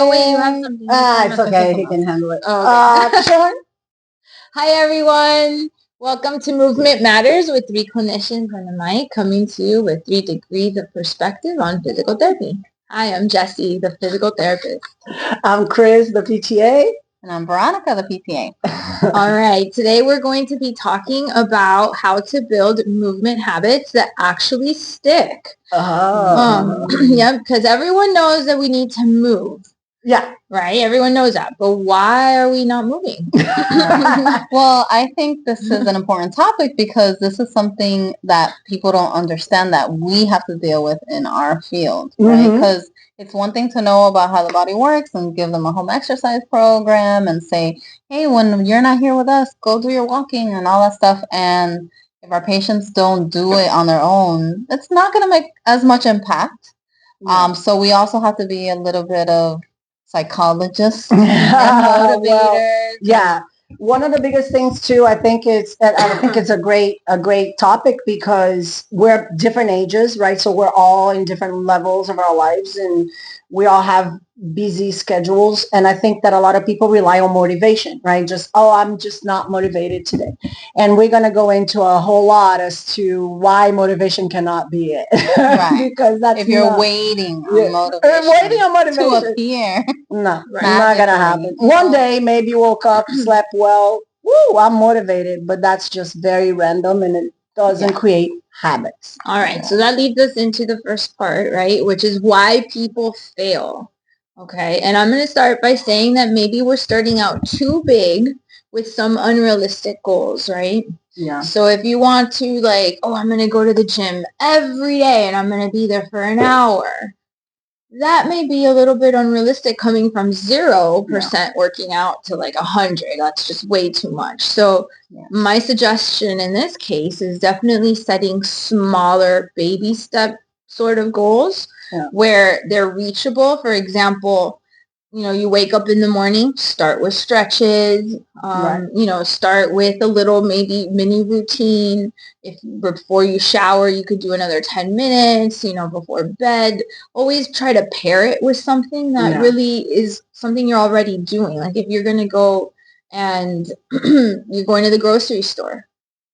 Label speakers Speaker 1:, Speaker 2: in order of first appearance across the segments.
Speaker 1: Oh wait, you have something.
Speaker 2: It's okay. He can handle it.
Speaker 1: Oh, okay.
Speaker 2: Sean?
Speaker 1: Hi everyone. Welcome to Movement Matters with three clinicians on the mic, coming to you with 3 degrees of perspective on physical therapy. Hi, I'm Jessie, the physical therapist.
Speaker 2: I'm Chris, the PTA.
Speaker 3: And I'm Veronica, the PTA.
Speaker 1: All right, today we're going to be talking about how to build movement habits that actually stick.
Speaker 2: Oh.
Speaker 1: Because everyone knows that we need to move.
Speaker 2: Yeah.
Speaker 1: Right? Everyone knows that. But why are we not moving?
Speaker 3: Well, I think this is an important topic because this is something that people don't understand that we have to deal with in our field, right? Because it's one thing to know about how the body works and give them a home exercise program and say, hey, when you're not here with us, go do your walking and all that stuff. And if our patients don't do it on their own, it's not going to make as much impact. Yeah. So we also have to be a little bit of psychologists and motivators.
Speaker 2: Well, yeah. One of the biggest things too, I think it's a great topic because we're different ages, right? So we're all in different levels of our lives and we all have busy schedules. And I think that a lot of people rely on motivation, right? Just, I'm just not motivated today. And we're going to go into a whole lot as to why motivation cannot be it.
Speaker 3: Right.
Speaker 2: Because that's
Speaker 3: if you're waiting on motivation to appear.
Speaker 2: No, not going to happen. One day, maybe you woke up, slept well. Woo, I'm motivated. But that's just very random and it doesn't create habits.
Speaker 1: All right. So that leads us into the first part, right? Which is why people fail. Okay. And I'm going to start by saying that maybe we're starting out too big with some unrealistic goals, right?
Speaker 2: Yeah.
Speaker 1: So if you want to I'm going to go to the gym every day and I'm going to be there for an hour. That may be a little bit unrealistic coming from 0% working out to 100. That's just way too much. So my suggestion in this case is definitely setting smaller baby step sort of goals where they're reachable. For example, you wake up in the morning, start with stretches, start with a little maybe mini routine. If before you shower, you could do another 10 minutes, before bed. Always try to pair it with something that really is something you're already doing. Like if you're going to go and you're going to the grocery store,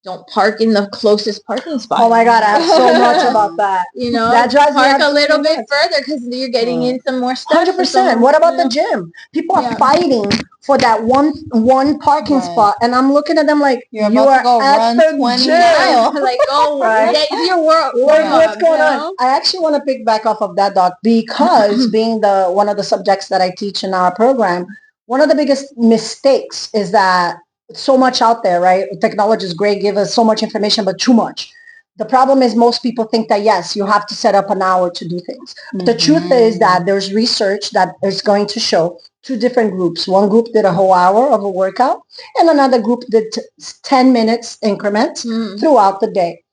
Speaker 1: don't park in the closest parking spot.
Speaker 2: Oh my God, I have so much about that.
Speaker 1: That drives park a little bit further because you're getting in some more stuff.
Speaker 2: 100%. What about the gym? People are fighting for that one parking spot, and I'm looking at them like you are at the gym.
Speaker 1: Like, go get your work.
Speaker 2: What's going on? I actually want to pick back off of that, Doc, because being one of the subjects that I teach in our program, one of the biggest mistakes is that so much out there, right? Technology is great, give us so much information, but too much. The problem is most people think that, yes, you have to set up an hour to do things. But the truth is that there's research that is going to show two different groups. One group did a whole hour of a workout and another group did 10 minutes increments throughout the day.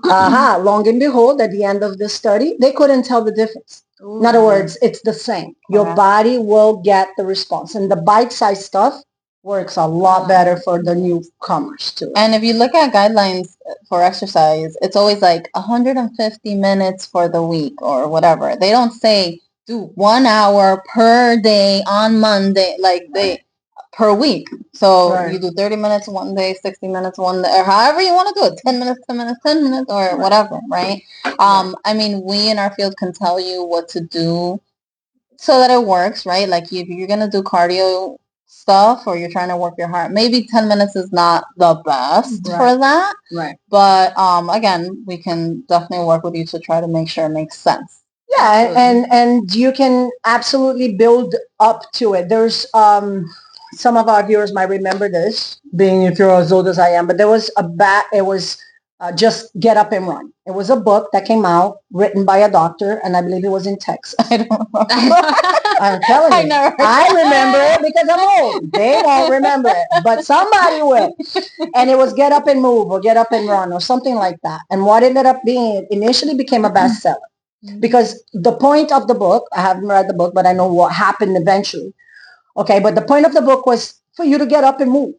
Speaker 2: Long and behold, at the end of the study, they couldn't tell the difference. In other words, it's the same. Your body will get the response. And the bite-sized stuff works a lot better for the newcomers too.
Speaker 3: And if you look at guidelines for exercise, it's always 150 minutes for the week or whatever. They don't say do 1 hour per day on Monday, per week. So you do 30 minutes one day, 60 minutes one day, or however you want to do it, 10 minutes, 10 minutes, 10 minutes, or whatever, right? I mean, we in our field can tell you what to do so that it works, right? Like if you're going to do cardio stuff or you're trying to work your heart, maybe 10 minutes is not the best for that.
Speaker 2: Right.
Speaker 3: But again, we can definitely work with you to try to make sure it makes sense.
Speaker 2: Yeah, and you can absolutely build up to it. There's some of our viewers might remember this, being if you're as old as I am, but there was just Get Up and Run. It was a book that came out written by a doctor, and I believe it was in Texas.
Speaker 3: I don't remember.
Speaker 2: I'm telling you. I remember it because I'm old. They won't remember it, but somebody will. And it was Get Up and Move or Get Up and Run or something like that. And what ended up being, it initially became a bestseller because the point of the book, I haven't read the book, but I know what happened eventually. Okay, but the point of the book was for you to get up and move.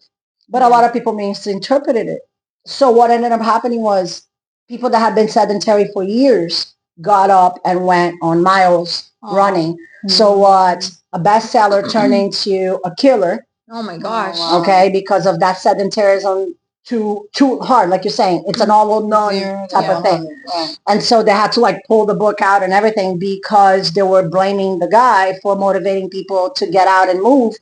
Speaker 2: But a lot of people misinterpreted it. So what ended up happening was people that had been sedentary for years got up and went on miles, running. So what? A bestseller turned into a killer.
Speaker 1: Oh my gosh.
Speaker 2: Okay, because of that sedentarism too hard, like you're saying, it's an all or none type of thing. And so they had to like pull the book out and everything because they were blaming the guy for motivating people to get out and move.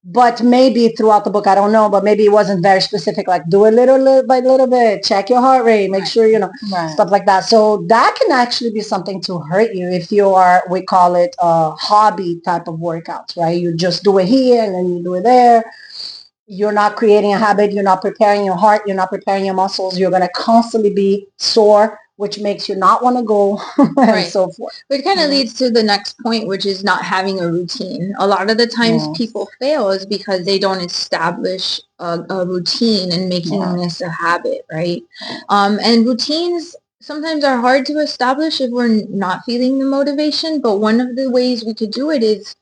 Speaker 2: But maybe throughout the book, I don't know, but maybe it wasn't very specific, like do it little by little bit, check your heart rate, make sure, stuff like that. So that can actually be something to hurt you if you are, we call it a hobby type of workouts, right? You just do it here and then you do it there. You're not creating a habit. You're not preparing your heart. You're not preparing your muscles. You're going to constantly be sore, which makes you not want to go and so forth.
Speaker 1: Which kind of leads to the next point, which is not having a routine. A lot of the times people fail is because they don't establish a routine and making this a habit, right? And routines sometimes are hard to establish if we're not feeling the motivation. But one of the ways we could do it is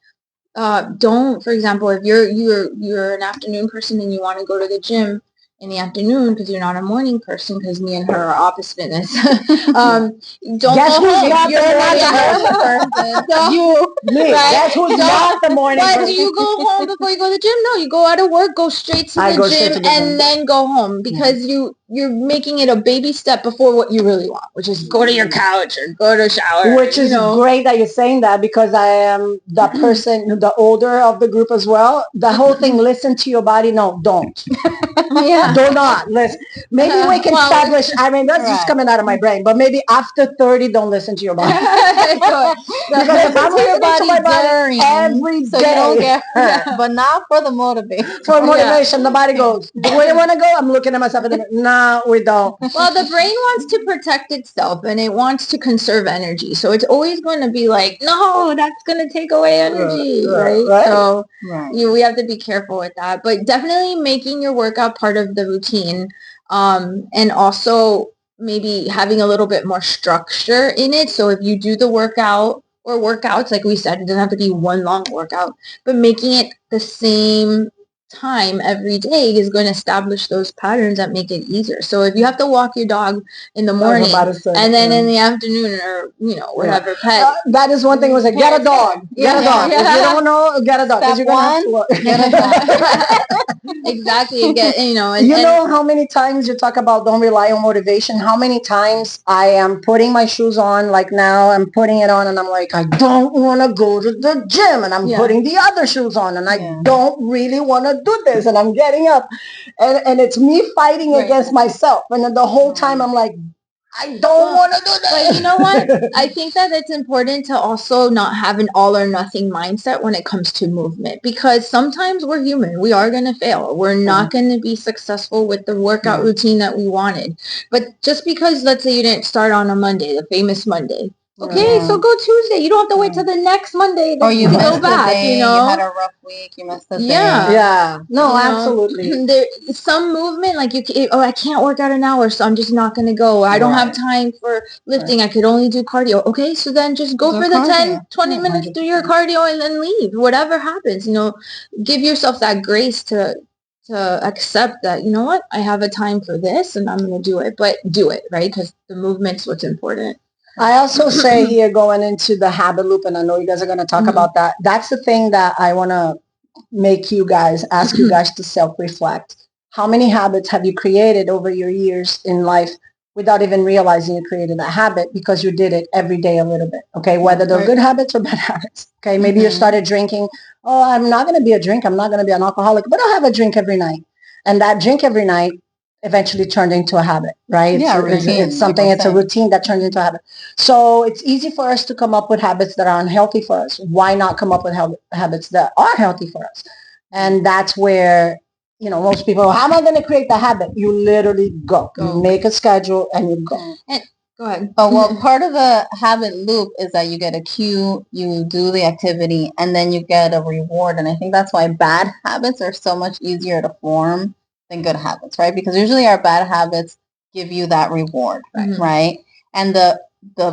Speaker 1: don't, for example, if you're an afternoon person and you want to go to the gym in the afternoon because you're not a morning person, because me and her are opposite fitness. Don't
Speaker 2: guess
Speaker 1: go
Speaker 2: who's
Speaker 1: home.
Speaker 2: not
Speaker 1: You're
Speaker 2: the morning person? You, me.
Speaker 1: Right?
Speaker 2: Guess who's not the morning
Speaker 1: But
Speaker 2: person?
Speaker 1: do you go home before you go to the gym? No, you go out of work, go straight to the gym, and then go home because you're making it a baby step before what you really want, which is go to your couch or go to a shower.
Speaker 2: Which is great that you're saying that, because I am the person, the older of the group as well. The whole thing, listen to your body. No, don't. Do not listen. Maybe we can establish, I mean, that's just coming out of my brain, but maybe after 30, don't listen to your body. Because if I'm listening to my body every day,
Speaker 3: so you don't get hurt, but not for the motivation.
Speaker 2: For motivation, the body goes, where do you want to go? I'm looking at myself and no, we don't.
Speaker 1: Well, the brain wants to protect itself and it wants to conserve energy. So it's always going to be like, no, that's going to take away energy, right? So we have to be careful with that. But definitely making your workout part of the routine, and also maybe having a little bit more structure in it. So if you do the workout or workouts, like we said, it doesn't have to be one long workout, but making it the same time every day is going to establish those patterns that make it easier. So if you have to walk your dog in the morning and then in the afternoon, or whatever pet,
Speaker 2: that is one thing. Was like, get a dog. Get a dog. If you don't know, get a dog.
Speaker 3: Step one, get a dog.
Speaker 1: Exactly. And get
Speaker 2: how many times you talk about don't rely on motivation. How many times I am putting my shoes on, like now I'm putting it on and I'm like, I don't want to go to the gym, and I'm putting the other shoes on and I don't really want to do this, and I'm getting up and it's me fighting against myself, and then the whole time I'm like, I don't want to do this.
Speaker 1: But you know what? I think that it's important to also not have an all or nothing mindset when it comes to movement, because sometimes we're human. We are going to fail. We're not going to be successful with the workout routine that we wanted. But just because, let's say you didn't start on a Monday, the famous Monday. Okay, so go Tuesday. You don't have to wait till the next Monday
Speaker 3: or you
Speaker 1: to
Speaker 3: missed
Speaker 1: go back.
Speaker 3: The day, you had a rough week. You missed the day.
Speaker 2: Yeah. No, absolutely.
Speaker 1: There's some movement, like I can't work out an hour, so I'm just not going to go. I don't have time for lifting. I could only do cardio. Okay, so then just go for the 10, 20 minutes, do your cardio, and then leave. Whatever happens, give yourself that grace to accept that, you know what, I have a time for this and I'm going to do it, but do it, right? Because the movement's what's important.
Speaker 2: I also say here, going into the habit loop, and I know you guys are going to talk about that. That's the thing that I want to ask you guys to self-reflect. How many habits have you created over your years in life without even realizing you created a habit because you did it every day a little bit? Okay, whether they're good habits or bad habits. Okay, maybe you started drinking. Oh, I'm not going to be a drink. I'm not going to be an alcoholic, but I'll have a drink every night. And that drink every night eventually turned into a habit, right? It's something, it's a routine that turns into a habit. So it's easy for us to come up with habits that are unhealthy for us. Why not come up with habits that are healthy for us? And that's where, most people, how am I going to create the habit? You literally go. You make a schedule and you go.
Speaker 1: Go ahead.
Speaker 3: But part of the habit loop is that you get a cue, you do the activity, and then you get a reward. And I think that's why bad habits are so much easier to form than good habits, right? Because usually our bad habits give you that reward, right? And the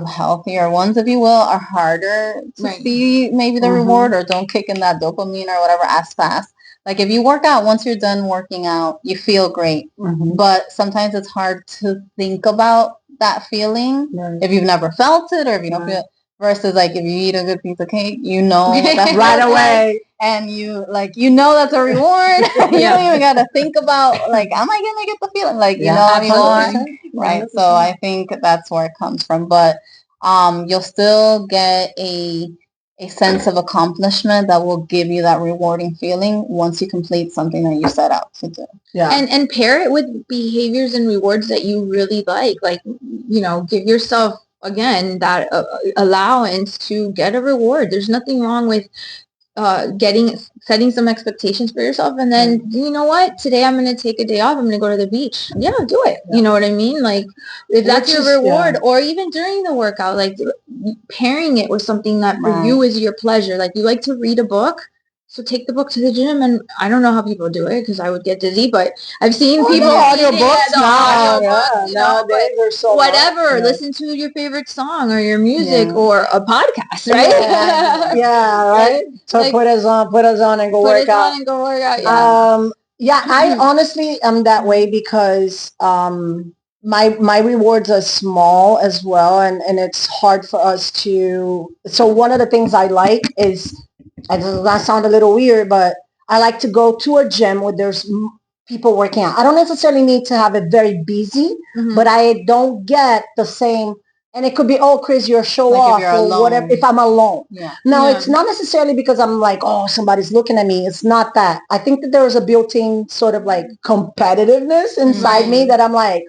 Speaker 3: healthier ones, if you will, are harder to see maybe the reward, or don't kick in that dopamine or whatever as fast. Like if you work out, once you're done working out, you feel great. But sometimes it's hard to think about that feeling if you've never felt it, or if you don't feel it, versus like if you eat a good piece of cake, you know that's
Speaker 2: right away.
Speaker 3: And you that's a reward. You don't even gotta think about like, am I gonna get the feeling? Like, you know, anymore. Right. 100%. So I think that's where it comes from. But you'll still get a sense of accomplishment that will give you that rewarding feeling once you complete something that you set out to do.
Speaker 1: Yeah. And pair it with behaviors and rewards that you really like. Like, you know, give yourself, again, that allowance to get a reward. There's nothing wrong with setting some expectations for yourself, and then you know what, today I'm going to take a day off, I'm going to go to the beach. Yeah, do it. You know what I mean? Like, if that's your reward, or even during the workout, like pairing it with something that for you is your pleasure. Like, you like to read a book, so take the book to the gym. And I don't know how people do it because I would get dizzy, but I've seen people
Speaker 2: audiobooks nowadays are so
Speaker 1: whatever. Listen to your favorite song or your music or a podcast, right?
Speaker 2: Right. So like, put us on and go work out. I honestly am that way because my rewards are small as well, and it's hard for us to. So one of the things I like is, it does not sound a little weird, but I like to go to a gym where there's people working out. I don't necessarily need to have it very busy, but I don't get the same. And it could be, oh, Chris, you're show off or whatever. If I'm alone. No, it's not necessarily because I'm like, oh, somebody's looking at me. It's not that. I think that there is a built-in sort of like competitiveness inside me that I'm like,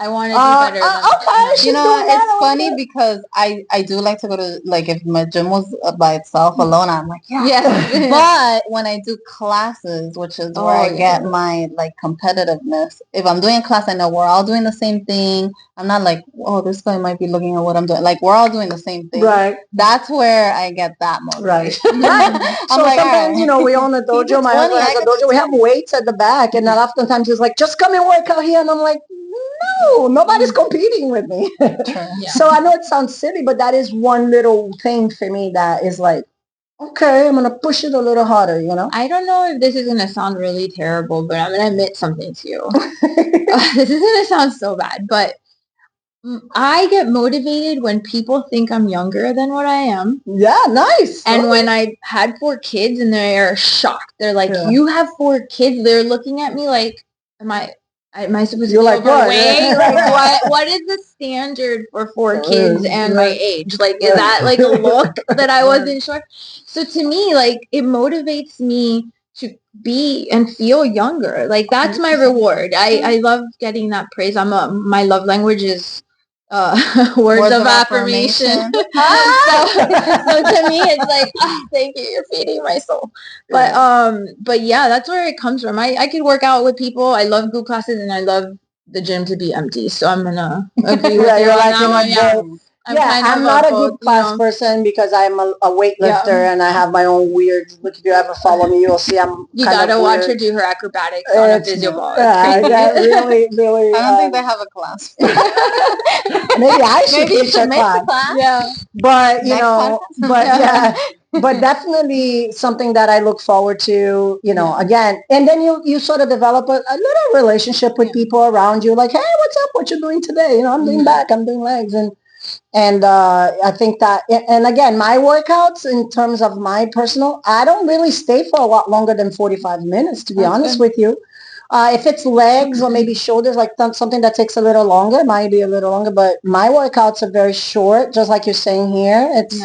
Speaker 1: I want to do better.
Speaker 2: Okay,
Speaker 3: you know, it's funny because I do like to go to, like, if my gym was by itself alone, I'm like, but when I do classes, which is where I get my like competitiveness. If I'm doing a class, I know we're all doing the same thing. I'm not like, oh, this guy might be looking at what I'm doing. Like, we're all doing the same thing.
Speaker 2: Right.
Speaker 3: That's where I get that motivation.
Speaker 2: Right. So like, sometimes, you know, we own a dojo. My husband has a dojo. We have weights at the back, and then oftentimes he's like, just come and work out here, and I'm like, no, nobody's competing with me. So I know it sounds silly, but that is one little thing for me that is like, okay, I'm going to push it a little harder, you know?
Speaker 1: I don't know if this is going to sound really terrible, but I'm going to admit something to you. This is going to sound so bad, but I get motivated when people think I'm younger than what I am.
Speaker 2: Yeah, nice.
Speaker 1: And when I had 4 kids and they're shocked. They're like, you have 4 kids? They're looking at me like, am I supposed to be overweight? Like, what is the standard for 4 kids and my age? Like, is that like a look that I wasn't sure? So to me, like, it motivates me to be and feel younger. Like, that's my reward. I love getting that praise. My love language is words of affirmation. so to me, it's like, thank you, you're feeding my soul. But yeah, that's where it comes from. I could work out with people. I love group classes, and I love the gym to be empty. So I'm gonna agree with you on that one.
Speaker 2: I'm not a group class person because I'm a weightlifter and I have my own weird. Look, if you ever follow me, you'll see
Speaker 1: You gotta watch her do her acrobatics on a physio ball.
Speaker 2: Really.
Speaker 3: I don't think they have a class.
Speaker 2: Maybe I should teach a class. Yeah, but you know, but definitely something that I look forward to. You know, again, and then you sort of develop a little relationship with people around you. Like, hey, what's up? What you doing today? You know, I'm doing back. I'm doing legs, and I think that, and again, my workouts in terms of my personal, I don't really stay for a lot longer than 45 minutes, to be honest with you. If it's legs or maybe shoulders, like something that takes a little longer, it might be a little longer, but my workouts are very short, just like you're saying here. It's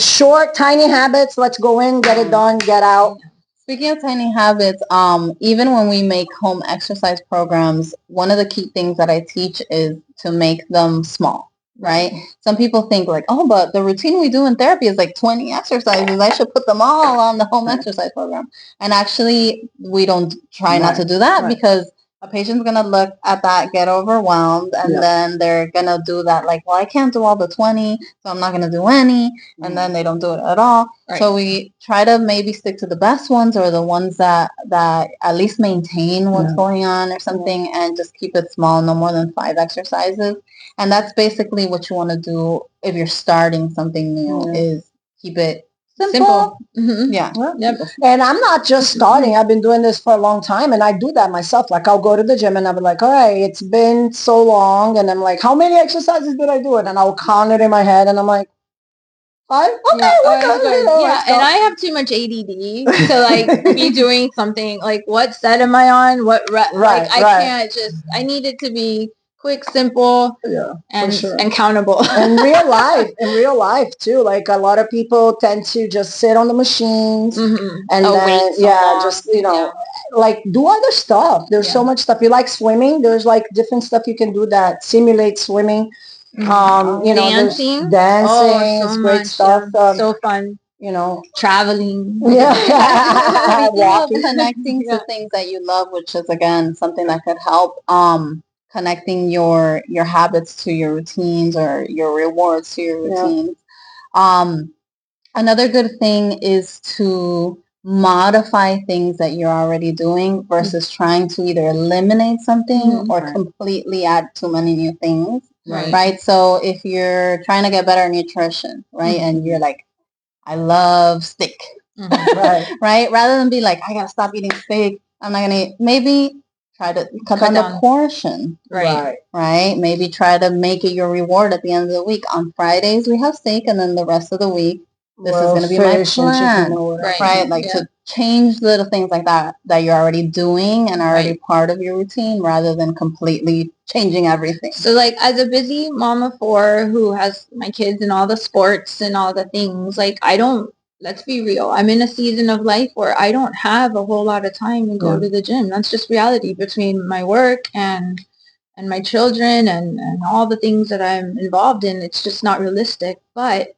Speaker 2: short, tiny habits. Let's go in, get it done, get out.
Speaker 3: Speaking of tiny habits, even when we make home exercise programs, one of the key things that I teach is to make them small, right? Some people think like, oh, but the routine we do in therapy is like 20 exercises. I should put them all on the home exercise program. And actually, we don't try not to do that because a patient's going to look at that, get overwhelmed, and then they're going to do that like, well, I can't do all the 20, so I'm not going to do any, and then they don't do it at all. So we try to maybe stick to the best ones or the ones that at least maintain what's going on or something, and just keep it small, no more than 5 exercises. And that's basically what you want to do if you're starting something new, is keep it
Speaker 2: Simple.
Speaker 1: Mhm.
Speaker 3: Yeah.
Speaker 1: Yep.
Speaker 2: And I'm not just starting. I've been doing this for a long time, and I do that myself. Like I'll go to the gym and I'll be like, all right, it's been so long. And I'm like, how many exercises did I do? And I'll count it in my head. And I'm like, 5? Okay,
Speaker 1: Yeah,
Speaker 2: we're
Speaker 1: it's
Speaker 2: good.
Speaker 1: good.
Speaker 2: You know,
Speaker 1: Yeah,
Speaker 2: let's go.
Speaker 1: and I have too much ADD to like be doing something like what set am I on? Like
Speaker 2: Right,
Speaker 1: I
Speaker 2: right.
Speaker 1: can't just. I need it to be quick, simple,
Speaker 2: Yeah,
Speaker 1: and
Speaker 2: sure.
Speaker 1: and countable.
Speaker 2: In real life too, like a lot of people tend to just sit on the machines
Speaker 1: Mhm.
Speaker 2: and
Speaker 1: Oh,
Speaker 2: then
Speaker 1: wait so long.
Speaker 2: just like do other stuff. There's so
Speaker 1: Yeah.
Speaker 2: much stuff. You like swimming, there's like different stuff you can do that simulates swimming. You know, there's
Speaker 1: Dancing.
Speaker 2: dancing,
Speaker 1: Oh,
Speaker 2: it's
Speaker 1: so
Speaker 2: great
Speaker 1: much.
Speaker 2: stuff.
Speaker 1: Yeah. So fun.
Speaker 2: You know,
Speaker 1: Traveling.
Speaker 2: yeah,
Speaker 3: Speaking of
Speaker 2: walking.
Speaker 3: connecting to
Speaker 1: Yeah.
Speaker 3: things that you love, which is again something that could help connecting your habits to your routines or your rewards to your
Speaker 2: Yeah.
Speaker 3: routines. Another good thing is to modify things that you're already doing versus trying to either eliminate something or
Speaker 2: Right.
Speaker 3: completely add too many new things.
Speaker 1: Right.
Speaker 3: Right. So if you're trying to get better nutrition, right, and you're like, I love steak,
Speaker 2: Right.
Speaker 3: right? Rather than be like, I gotta stop eating steak. I'm not gonna eat. Maybe try to cut down the portion.
Speaker 1: Right.
Speaker 3: Right. Maybe try to make it your reward at the end of the week. On Fridays we have steak, and then the rest of the week this is going to be my plan, right? Like to change little things like that you're already doing and already part of your routine rather than completely changing everything.
Speaker 1: So like as a busy mom of 4 who has my kids in all the sports and all the things, like let's be real. I'm in a season of life where I don't have a whole lot of time to go to the gym. That's just reality between my work and my children and all the things that I'm involved in. It's just not realistic. But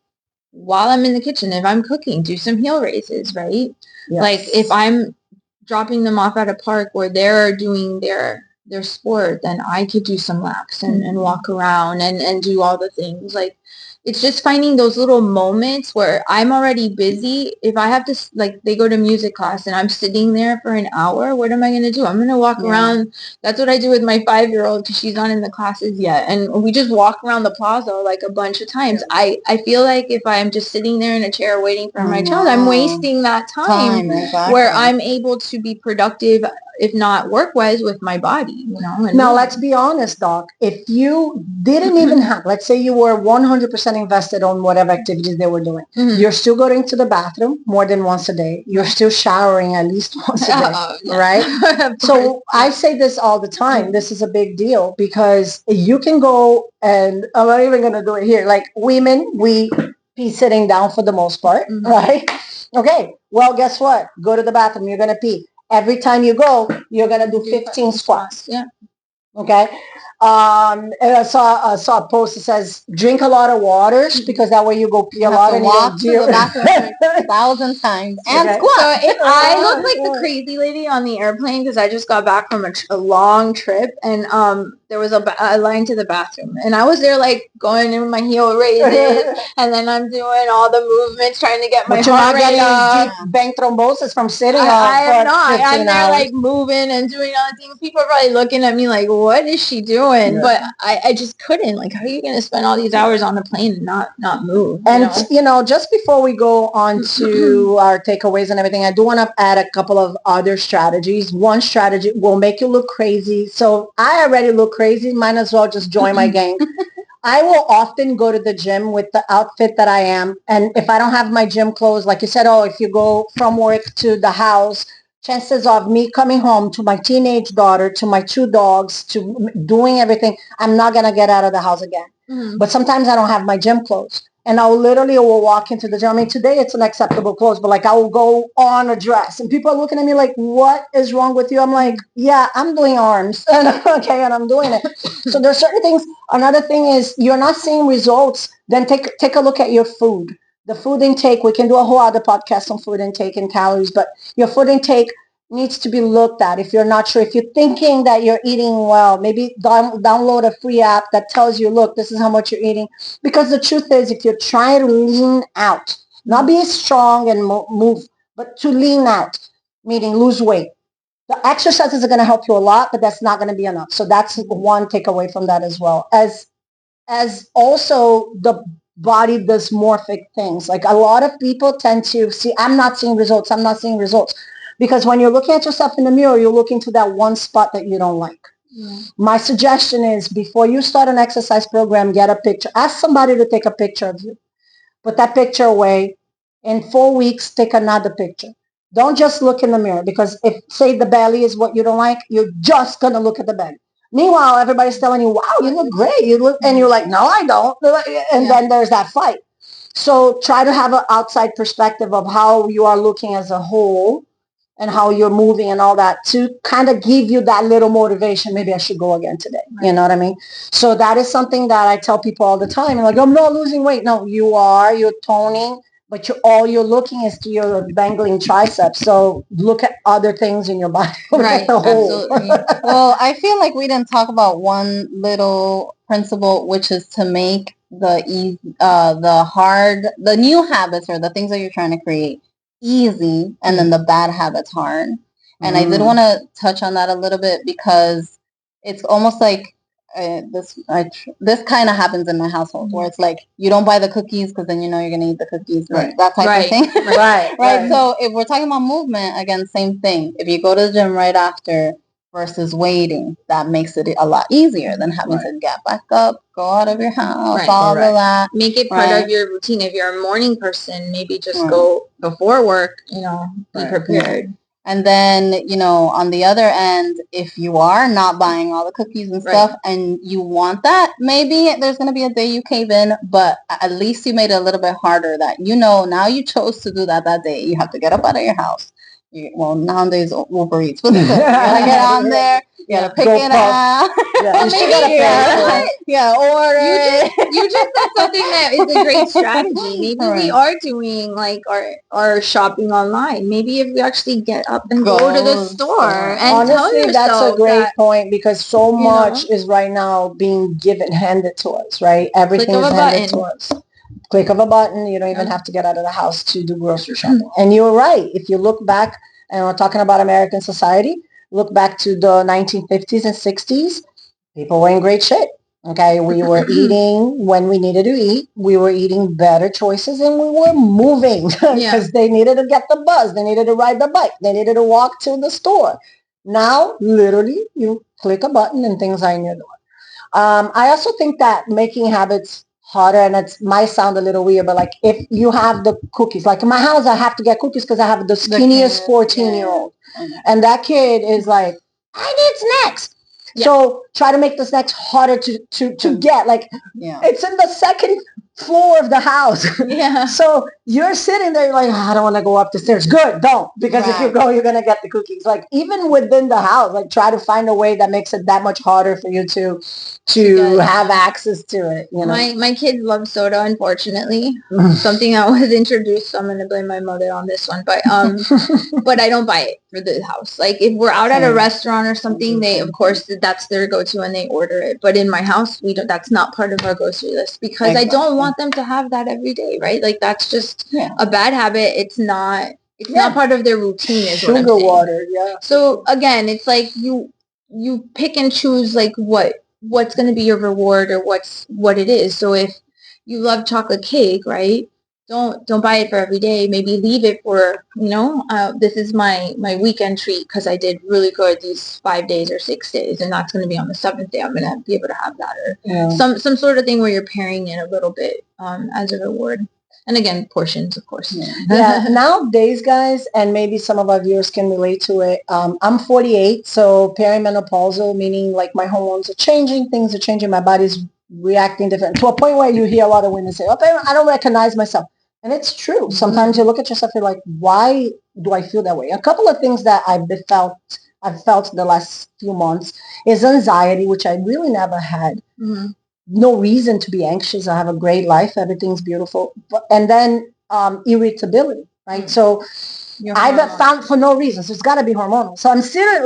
Speaker 1: while I'm in the kitchen, if I'm cooking, do some heel raises, right? Yes. Like if I'm dropping them off at a park where they're doing their sport, then I could do some laps and walk around and do all the things. Like it's just finding those little moments where I'm already busy. If I have to, like they go to music class and I'm sitting there for an hour, what am I going to do? I'm going to walk around. That's what I do with my 5-year-old because she's not in the classes yet. And we just walk around the plaza like a bunch of times. I feel like if I'm just sitting there in a chair waiting for my child, I'm wasting that time where I'm able to be productive, if not work-wise, with my body, you know. And
Speaker 2: now, let's be honest, Doc. If you didn't even have, let's say you were 100% invested on whatever activities they were doing, you're still going to the bathroom more than once a day. You're still showering at least once a day, right? So I say this all the time. This is a big deal because you can go, and I'm not even going to do it here. Like women, we be sitting down for the most part, right? Okay. Well, guess what? Go to the bathroom. You're going to pee. Every time you go, you're going to do 15 squats.
Speaker 1: Yeah.
Speaker 2: Okay. And I saw a post that says, drink a lot of waters because that way you go pee a lot and
Speaker 3: walk to the bathroom 1,000 times and squat.
Speaker 1: So if I look like the crazy lady on the airplane because I just got back from a long trip and there was a line to the bathroom and I was there like going in with my heel raises and then I'm doing all the movements trying to get my heart rate up.
Speaker 2: Deep bank thrombosis from sitting
Speaker 1: I am
Speaker 2: for
Speaker 1: not.
Speaker 2: 15
Speaker 1: I'm there
Speaker 2: hours.
Speaker 1: like moving and doing other things. People are probably looking at me like, what is she doing? But I just couldn't. Like, how are you going to spend all these hours on a plane and not move?
Speaker 2: And, just before we go on to our takeaways and everything, I do want to add a couple of other strategies. One strategy will make you look crazy. So I already look crazy. Might as well just join my gang. I will often go to the gym with the outfit that I am. And if I don't have my gym clothes, like you said, if you go from work to the house, chances of me coming home to my teenage daughter, to my 2 dogs, to doing everything, I'm not going to get out of the house again. But sometimes I don't have my gym clothes. And I will walk into the gym. I mean, today it's an acceptable clothes, but like I will go on a dress. And people are looking at me like, what is wrong with you? I'm like, yeah, I'm doing arms. And I'm doing it. So there's certain things. Another thing is you're not seeing results. Then take a look at your food. The food intake, we can do a whole other podcast on food intake and calories, but your food intake needs to be looked at. If you're not sure, if you're thinking that you're eating well, maybe download a free app that tells you, look, this is how much you're eating. Because the truth is, if you're trying to lean out, not be strong and move, but to lean out, meaning lose weight. The exercises are going to help you a lot, but that's not going to be enough. So that's one takeaway from that as well. As also the body dysmorphic things. Like a lot of people tend to see, I'm not seeing results. I'm not seeing results. Because when you're looking at yourself in the mirror, you're looking to that one spot that you don't like. Yeah. My suggestion is before you start an exercise program, get a picture. Ask somebody to take a picture of you. Put that picture away. In 4 weeks, take another picture. Don't just look in the mirror, because if, say, the belly is what you don't like, you're just going to look at the belly. Meanwhile, everybody's telling you, wow, you look great. You look, and you're like, no, I don't. And then there's that fight. So try to have an outside perspective of how you are looking as a whole and how you're moving and all that to kind of give you that little motivation. Maybe I should go again today. Right. You know what I mean? So that is something that I tell people all the time. Like, I'm not losing weight. No, you are. You're toning. But all you're looking is to your dangling triceps. So look at other things in your body.
Speaker 3: Right, absolutely. Well, I feel like we didn't talk about one little principle, which is to make the new habits or the things that you're trying to create easy, and then the bad habits hard. And I did want to touch on that a little bit, because it's almost like this kind of happens in my household, where it's like you don't buy the cookies because then you know you're gonna eat the cookies, right? That type of thing, right. So if we're talking about movement, again, same thing. If you go to the gym right after versus waiting, that makes it a lot easier than having to get back up, go out of your house, all of that.
Speaker 1: Make it part of your routine. If you're a morning person, maybe just go before work. Be prepared.
Speaker 3: And then, on the other end, if you are not buying all the cookies and stuff and you want that, maybe there's going to be a day you cave in, but at least you made it a little bit harder that, now you chose to do that day. You have to get up out of your house. Nowadays, Uber Eats, but you gotta get on there. You gotta pick it up.
Speaker 2: Yeah, you still gotta pay.
Speaker 3: Order it.
Speaker 1: You just said something that is a great strategy. Maybe we are doing like our shopping online. Maybe if we actually get up and go to the store and tell yourself
Speaker 2: that's a great point, because so much is right now being handed to us, right? Everything is handed to us. Click of a button. You don't even have to get out of the house to do grocery shopping. And you're right. If you look back, and we're talking about American society, look back to the 1950s and 60s, people were in great shape. Okay, we were eating when we needed to eat. We were eating better choices, and we were moving because they needed to get the bus. They needed to ride the bike. They needed to walk to the store. Now, literally, you click a button and things are in your door. I also think that making habits harder, and it might sound a little weird, but like if you have the cookies, like in my house, I have to get cookies because I have the skinniest 14-year-old. And that kid is like, I need snacks. So try to make the snacks harder to get. Like it's in the second floor of the house. So you're sitting there like, I don't want to go up the stairs. Good, don't. Because if you go, you're going to get the cookies. Like even within the house, like try to find a way that makes it that much harder for you to have access to it.
Speaker 1: My kids love soda, unfortunately. Something that was introduced, so I'm going to blame my mother on this one. But but I don't buy it for the house. Like if we're out at a restaurant or something, they of course that's their go-to and they order it. But in my house, we don't. That's not part of our grocery list because I don't want them to have that every day, right? Like that's just a bad habit. It's not part of their routine. Is
Speaker 2: sugar
Speaker 1: what I'm saying.
Speaker 2: Water,
Speaker 1: So again, it's like you pick and choose like what's going to be your reward or what it is. So if you love chocolate cake, right? Don't buy it for every day. Maybe leave it for, this is my weekend treat because I did really good these 5 days or 6 days, and that's going to be on the 7th day. I'm going to be able to have that, or some sort of thing where you're pairing it a little bit as a reward. And again, portions, of course.
Speaker 2: Nowadays, guys, and maybe some of our viewers can relate to it. I'm 48, so perimenopausal, meaning like my hormones are changing, things are changing, my body's reacting different, to a point where you hear a lot of women say, okay, I don't recognize myself. And it's true. Sometimes you look at yourself, you're like, why do I feel that way? A couple of things that I've felt the last few months is anxiety, which I really never had. No reason to be anxious. I have a great life. Everything's beautiful. And then irritability, right? So I've found for no reason. So it's got to be hormonal. So I'm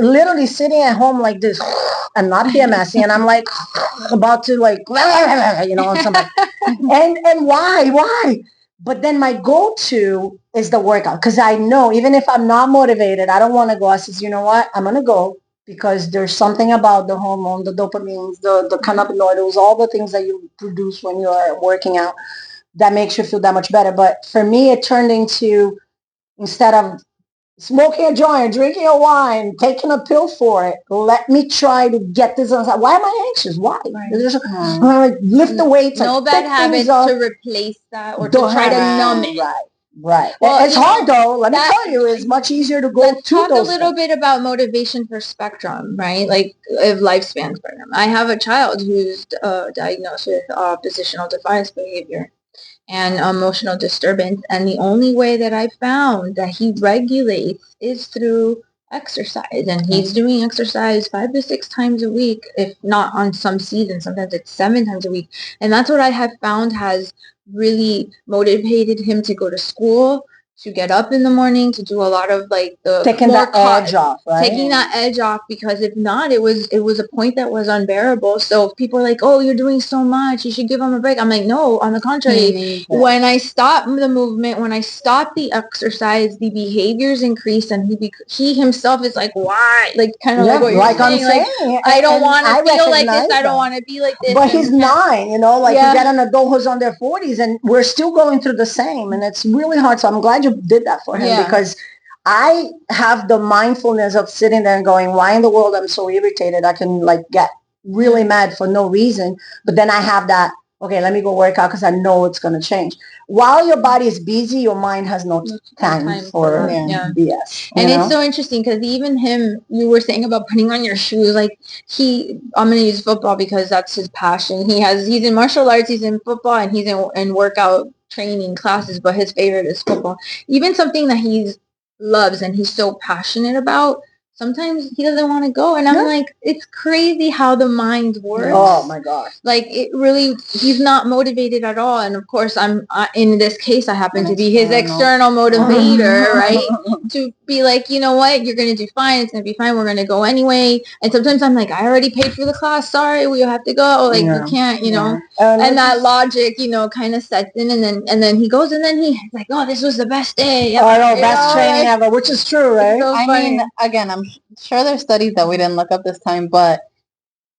Speaker 2: literally sitting at home like this and not PMSing. And I'm like about to like, on somebody. And why? But then my go-to is the workout because I know even if I'm not motivated, I don't want to go. I says, you know what? I'm going to go because there's something about the hormone, the dopamines, the cannabinoids, all the things that you produce when you are working out that makes you feel that much better. But for me, it turned into, instead of smoking a joint, drinking a wine, taking a pill for it, let me try to get this on. Why am I anxious? Why? Lift the weights.
Speaker 1: No bad habits to replace that or to try to numb it.
Speaker 2: Right. Well, it's hard though. Let me tell you, it's much easier to go to those. Let's talk a little
Speaker 1: bit about motivation for spectrum, right? Like lifespan spectrum. I have a child who's diagnosed with oppositional defiance behavior and emotional disturbance, and the only way that I found that he regulates is through exercise, and he's doing exercise 5 to 6 times a week, if not on some seasons. Sometimes it's 7 times a week, and that's what I have found has really motivated him to go to school, to get up in the morning, to do a lot of like the
Speaker 2: taking that edge off, right?
Speaker 1: Taking that edge off, because if not, it was a point that was unbearable. So if people are like, "Oh, you're doing so much, you should give him a break," I'm like, no. On the contrary, when I stop the movement, when I stop the exercise, the behaviors increase, and he himself is like, "Why?" Like kind of like what you're saying. Like, I don't want to feel like this. I don't want to be like this.
Speaker 2: But he's 9, you know, like you get an adult who's on their 40s, and we're still going through the same, and it's really hard. So I'm glad you did that for him, because I have the mindfulness of sitting there and going, why in the world I'm so irritated? I can like get really mad for no reason. But then I have that, okay, let me go work out because I know it's going to change. While your body is busy, your mind has no time for BS.
Speaker 1: And it's so interesting because even him, you were saying about putting on your shoes, like I'm going to use football because that's his passion. He's in martial arts, he's in football, and he's in workout training classes, but his favorite is football. Even something that he loves and he's so passionate about, sometimes he doesn't want to go, and I'm like, it's crazy how the mind works.
Speaker 2: Oh my gosh!
Speaker 1: Like it really, he's not motivated at all. And of course, in this case, I happen to be his external motivator, right? To be like, you know what, you're gonna do fine. It's gonna be fine. We're gonna go anyway. And sometimes I'm like, I already paid for the class. Sorry, we have to go. Like you can't, you know. And that logic, you know, kind of sets in, and then he goes, and then he's like, oh, this was the best day.
Speaker 2: I know, best training ever, which is true, right?
Speaker 3: So I mean, again, I'm sure there's studies that we didn't look up this time, but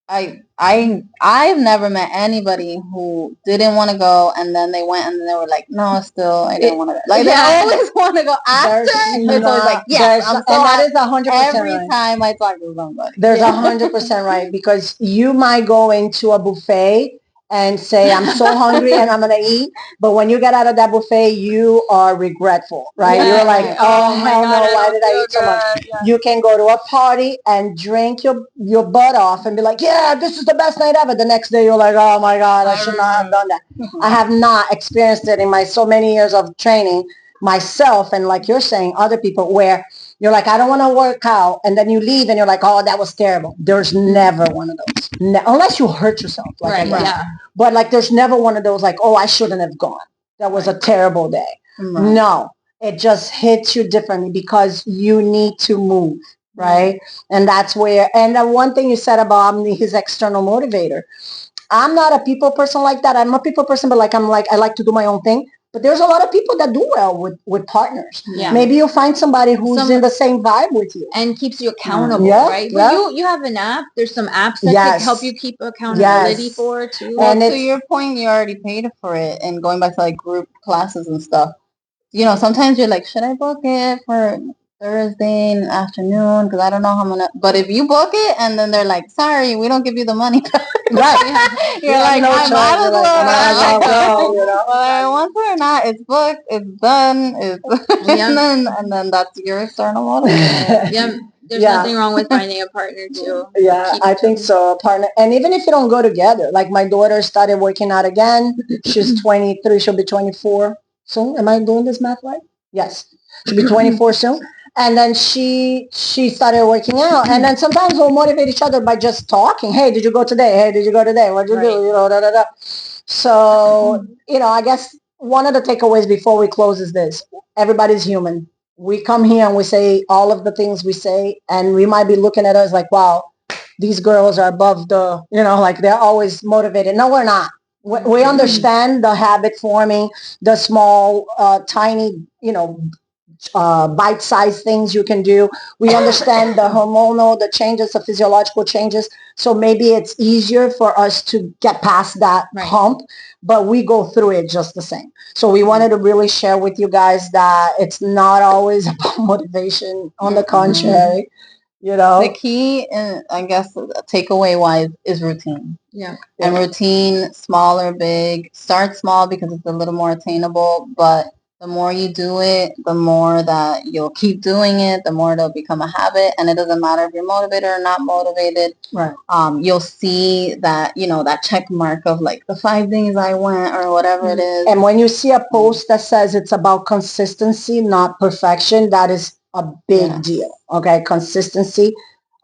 Speaker 3: I've never met anybody who didn't want to go, and then they went, and then they were like, no, still I didn't want to go. Like they always want to go after. It's always like, yes, I'm so
Speaker 2: that is 100%
Speaker 3: every time I talk to somebody.
Speaker 2: There's 100% right, because you might go into a buffet and say, I'm so hungry and I'm going to eat. But when you get out of that buffet, you are regretful, right? You're like, oh, hell no, why did I eat so much? You can go to a party and drink your butt off and be like, yeah, this is the best night ever. The next day, you're like, oh my God, I should not have done that. I have not experienced it in my so many years of training myself. And like you're saying, other people, where you're like, I don't want to work out. And then you leave and you're like, oh, that was terrible. There's never one of those. Unless you hurt yourself. Like But like, there's never one of those like, oh, I shouldn't have gone. That was a terrible day. No, it just hits you differently because you need to move. Right. And that's where, and the one thing you said about his external motivator, I'm not a people person like that. I'm a people person, but I like to do my own thing. But there's a lot of people that do well with partners. Yeah. Maybe you'll find somebody who's in the same vibe with you.
Speaker 1: And keeps you accountable, right? But you have an app. There's some apps that can help you keep accountability for too.
Speaker 3: Well, and to your point, you already paid for it. And going back to like group classes and stuff, you know, sometimes you're like, should I book it for Thursday afternoon? Because I don't know how I'm gonna. But if you book it and then they're like, sorry, we don't give you the money.
Speaker 2: Right.
Speaker 3: You're like, no I might as well. Whether I want to or not, it's booked, it's done, and then that's your external motivator.
Speaker 1: There's nothing wrong with finding a partner too.
Speaker 2: Yeah, I think so. A partner. And even if you don't go together, like my daughter started working out again. She's 23, she'll be 24 soon. Am I doing this math right? Yes. She'll be 24 soon. And then she started working out. And then sometimes we'll motivate each other by just talking. Hey, did you go today? Hey, did you go today? What did you do? You know, da, da, da. So, you know, I guess one of the takeaways before we close is this. Everybody's human. We come here and we say all of the things we say, and we might be looking at us like, wow, these girls are above the, you know, like they're always motivated. No, we're not. We understand the habit forming, the small, tiny, you know, bite-sized things you can do. We understand the hormonal, the changes, the physiological changes. So maybe it's easier for us to get past that hump, but we go through it just the same. So we wanted to really share with you guys that it's not always about motivation. On the contrary,
Speaker 3: the key, I guess, takeaway wise, is routine. And routine, small or big, start small because it's a little more attainable, but the more you do it, the more that you'll keep doing it, the more it'll become a habit. And it doesn't matter if you're motivated or not motivated.
Speaker 2: Right.
Speaker 3: You'll see that, that check mark of like the 5 days I went or whatever it is.
Speaker 2: And when you see a post that says it's about consistency, not perfection, that is a big deal. Okay. Consistency.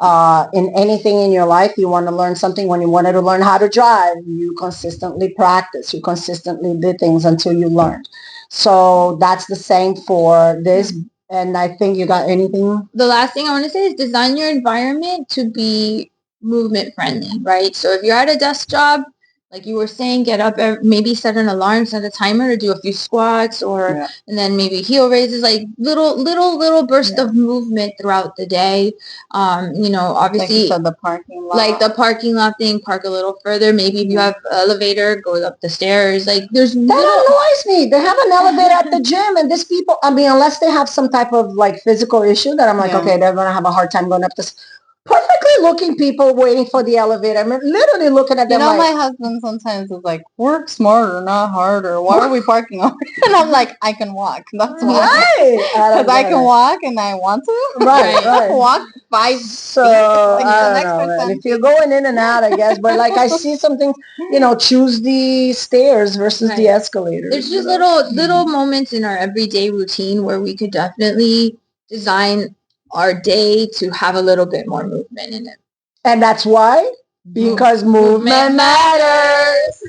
Speaker 2: In anything in your life, you want to learn something. When you wanted to learn how to drive, you consistently practice. You consistently did things until you learned. So that's the same for this. And I think you got anything?
Speaker 1: The last thing I want to say is design your environment to be movement friendly, right? So if you're at a desk job, like you were saying, get up, maybe set an alarm, set a timer to do a few squats and then maybe heel raises, like little burst of movement throughout the day. Obviously,
Speaker 3: like you said, the parking lot.
Speaker 1: Like the parking lot thing, park a little further. Maybe if you have an elevator, go up the stairs. Like there's
Speaker 2: that annoys me. They have an elevator at the gym, and these people, I mean, unless they have some type of like physical issue that I'm like, okay, they're going to have a hard time going up this. Perfectly looking people waiting for the elevator. I mean, literally looking at them.
Speaker 3: My husband sometimes is like, work smarter, not harder. Why are we parking over here? And I'm like, I can walk. That's why. Because I can walk and I want to.
Speaker 2: Right.
Speaker 3: Walk 5
Speaker 2: so, feet. Like I don't know, if you're going in and out, I guess. But like I see something, choose the stairs versus the escalator.
Speaker 1: There's just little moments in our everyday routine where we could definitely design our day to have a little bit more movement in it.
Speaker 2: And that's why? Because movement matters.